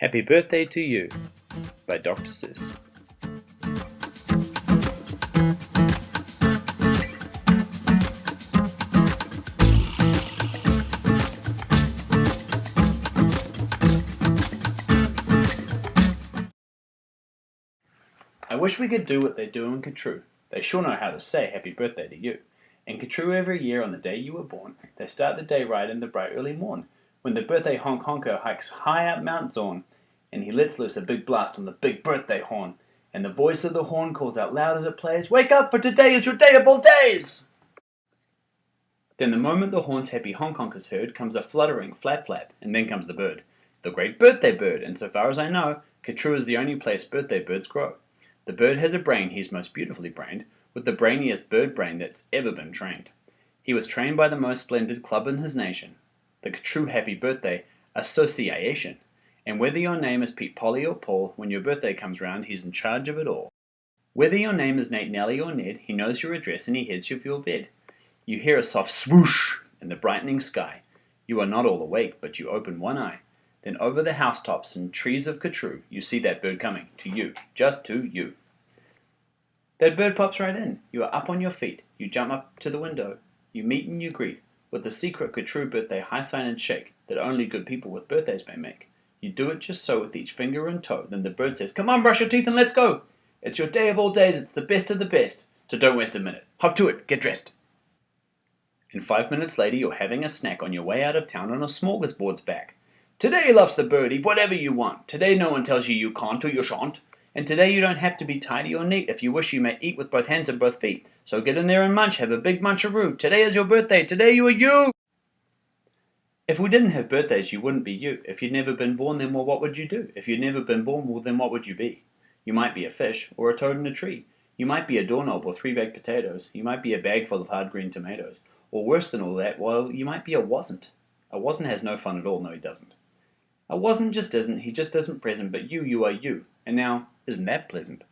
Happy Birthday to You by Dr. Seuss. I wish we could do what they do in Catrue. They sure know how to say happy birthday to you. In Catrue every year on the day you were born, they start the day right in the bright early morn, when the birthday honker hikes high up Mount Zorn, and he lets loose a big blast on the big birthday horn, and the voice of the horn calls out loud as it plays, "Wake up, for today is your day of all days!" Then the moment the horn's happy honk is heard, comes a fluttering flap flap, and then comes the bird, the great birthday bird, and so far as I know, Catrue is the only place birthday birds grow. The bird has a brain, he's most beautifully brained, with the brainiest bird brain that's ever been trained. He was trained by the most splendid club in his nation, the Catrue Happy Birthday Association. And whether your name is Pete, Polly, or Paul, when your birthday comes round, he's in charge of it all. Whether your name is Nate, Nellie, or Ned, he knows your address and he heads you for your bed. You hear a soft swoosh in the brightening sky. You are not all awake, but you open one eye. Then over the housetops and trees of Catrue, you see that bird coming, to you, just to you. That bird pops right in. You are up on your feet. You jump up to the window. You meet and you greet, with the secret Catrue birthday high sign and shake that only good people with birthdays may make. You do it just so with each finger and toe. Then the bird says, "Come on, brush your teeth and let's go. It's your day of all days. It's the best of the best. So don't waste a minute. Hop to it. Get dressed." And 5 minutes later, you're having a snack on your way out of town on a smorgasbord's back. Today, loves the bird, eat whatever you want. Today no one tells you you can't or you shan't. And today you don't have to be tidy or neat. If you wish, you may eat with both hands and both feet. So get in there and munch, have a big munch-a-roo. Today is your birthday, today you are you! If we didn't have birthdays, you wouldn't be you. If you'd never been born, then well, what would you do? If you'd never been born, well, then what would you be? You might be a fish, or a toad in a tree. You might be a doorknob or 3 baked potatoes. You might be a bag full of hard green tomatoes. Or worse than all that, well, you might be a wasn't. A wasn't has no fun at all, no he doesn't. A wasn't just isn't, he just isn't present, but you are you. And now, isn't that pleasant?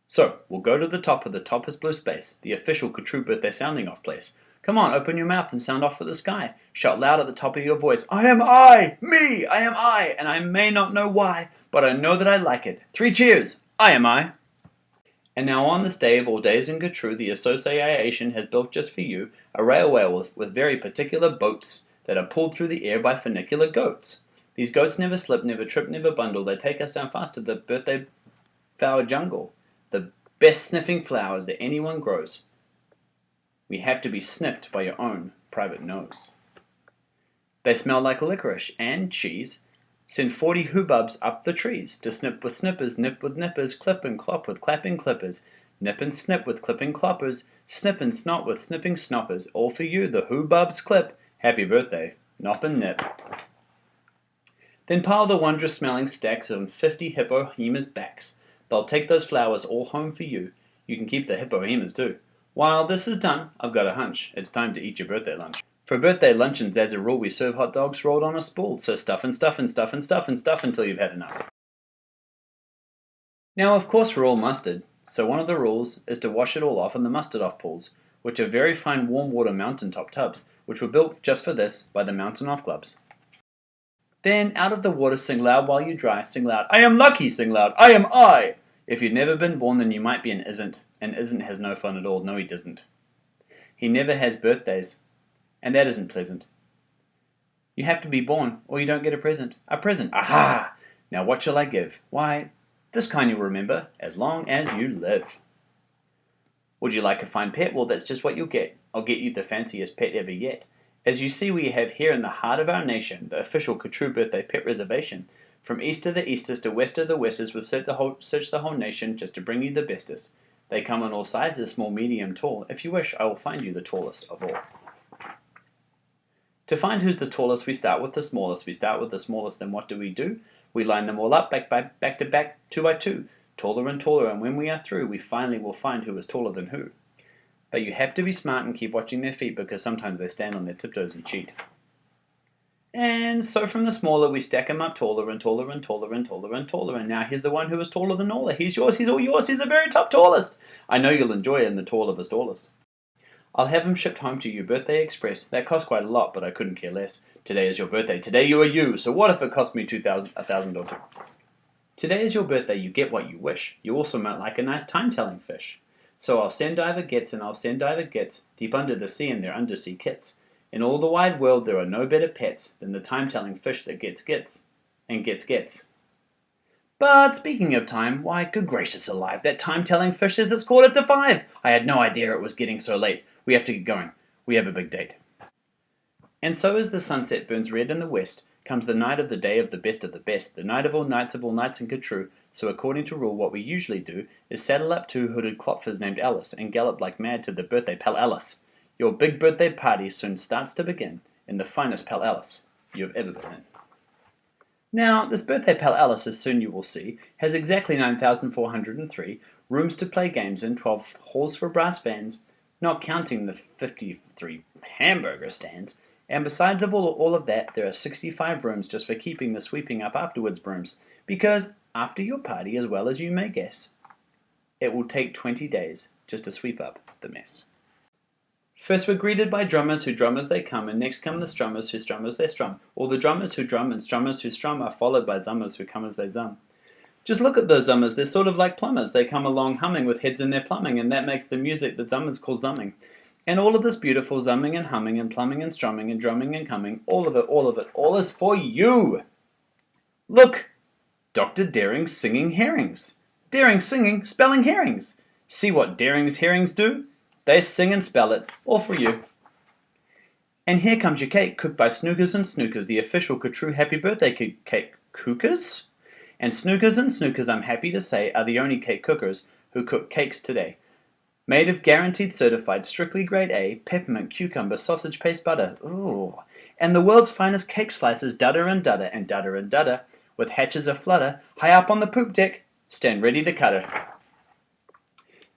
So, we'll go to the top of the toppest blue space, the official Catrue birthday sounding off place. Come on, open your mouth and sound off for the sky. Shout loud at the top of your voice, "I am I! Me! I am I! And I may not know why, but I know that I like it. 3 cheers! I am I!" And now on this day of all days in Catrue, the association has built just for you a railway with very particular boats that are pulled through the air by funicular goats. These goats never slip, never trip, never bundle. They take us down fast to the birthday flower jungle, the best sniffing flowers that anyone grows. We have to be sniffed by your own private nose. They smell like licorice and cheese. Send 40 hoobubs up the trees to snip with snippers, nip with nippers, clip and clop with clapping clippers, nip and snip with clipping cloppers, snip and snot with snipping snoppers. All for you, the hoobubs clip. Happy birthday, nop and nip. Then pile the wondrous smelling stacks on 50 hippohemas' backs. They'll take those flowers all home for you. You can keep the hippohemas too. While this is done, I've got a hunch. It's time to eat your birthday lunch. For birthday luncheons, as a rule, we serve hot dogs rolled on a spool. So stuff and stuff and stuff and stuff and stuff until you've had enough. Now, of course, we're all mustard. So one of the rules is to wash it all off in the mustard off pools, which are very fine warm water mountaintop tubs, which were built just for this by the Mountain Off Clubs. Then, out of the water, sing loud while you dry. Sing loud, "I am lucky!" Sing loud, "I am I!" If you'd never been born, then you might be an isn't. And isn't has no fun at all. No, he doesn't. He never has birthdays. And that isn't pleasant. You have to be born, or you don't get a present. A present. Aha! Now what shall I give? Why, this kind you'll remember as long as you live. Would you like a fine pet? Well, that's just what you'll get. I'll get you the fanciest pet ever yet. As you see, we have here in the heart of our nation the official Catrue birthday pet reservation. From east of the eastest to west of the westest, we've searched the whole nation just to bring you the bestest. They come in all sizes, small, medium, tall. If you wish, I will find you the tallest of all. To find who's the tallest, we start with the smallest. We start with the smallest, then what do? We line them all up, back to back, 2 by 2, taller, and when we are through, we finally will find who is taller than who. But you have to be smart and keep watching their feet, because sometimes they stand on their tiptoes and cheat. And so from the smaller, we stack them up taller and taller and taller and taller and taller. And now here's the one who is taller than all. He's yours, he's all yours, he's the very top tallest. I know you'll enjoy it in the tall of his tallest. I'll have 'em shipped home to you, Birthday Express. That cost quite a lot, but I couldn't care less. Today is your birthday. Today you are you. So what if it cost me 2,000, 1,000 or two? Today is your birthday. You get what you wish. You also might like a nice time-telling fish. So I'll send Diver Gets and I'll send Diver Gets deep under the sea in their undersea kits. In all the wide world there are no better pets than the time-telling fish that gets and gets. But speaking of time, why, good gracious alive, that time-telling fish says it's 4:45. I had no idea it was getting so late. We have to get going. We have a big date. And so as the sunset burns red in the west, comes the night of the day of the best, the night of all nights and Katrue. So according to rule, what we usually do is saddle up two hooded klopfers named Alice and gallop like mad to the birthday Pal Alice. Your big birthday party soon starts to begin in the finest Pal Alice you have ever been in. Now, this birthday Pal Alice, as soon you will see, has exactly 9,403 rooms to play games in, 12 halls for brass bands, not counting the 53 hamburger stands, and besides all of that, there are 65 rooms just for keeping the sweeping up afterwards brooms, because after your party, as well as you may guess, it will take 20 days just to sweep up the mess. First we're greeted by drummers who drum as they come, and next come the strummers who strum as they strum. All the drummers who drum and strummers who strum are followed by zummers who come as they zum. Just look at those zummers, they're sort of like plumbers. They come along humming with heads in their plumbing, and that makes the music that zummers call zumming. And all of this beautiful zumming and humming and plumbing and strumming and drumming and coming, all of it, all is for you! Look! Dr. Daring's singing herrings. Daring singing, spelling herrings. See what Daring's herrings do? They sing and spell it, all for you. And here comes your cake, cooked by Snookers and Snookers, the official Katrue Happy Birthday cake cookers. And Snookers, I'm happy to say, are the only cake cookers who cook cakes today. Made of guaranteed certified, strictly grade A, peppermint, cucumber, sausage paste butter. Ooh. And the world's finest cake slices, dudder and dudder, and dudder and dudder, with hatches aflutter, high up on the poop deck, stand ready to cut her.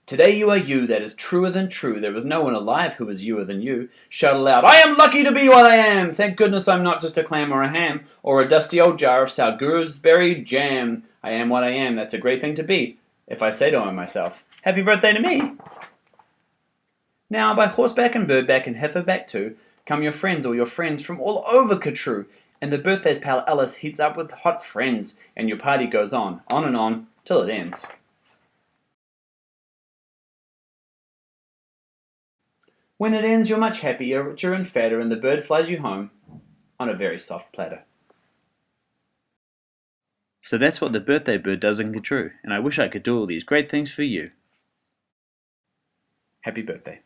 Today you are you, that is truer than true. There is no one alive who is youer than you. Shout aloud, I am lucky to be what I am! Thank goodness I'm not just a clam or a ham, or a dusty old jar of sour gooseberry jam. I am what I am, that's a great thing to be, if I say to myself, happy birthday to me! Now, by horseback and birdback and heiferback too, come your friends, all your friends from all over Katrue, and the birthday's Pal Alice heats up with hot friends, and your party goes on and on, till it ends. When it ends, you're much happier, richer and fatter, and the bird flies you home on a very soft platter. So that's what the birthday bird does in Katrue, and I wish I could do all these great things for you. Happy birthday.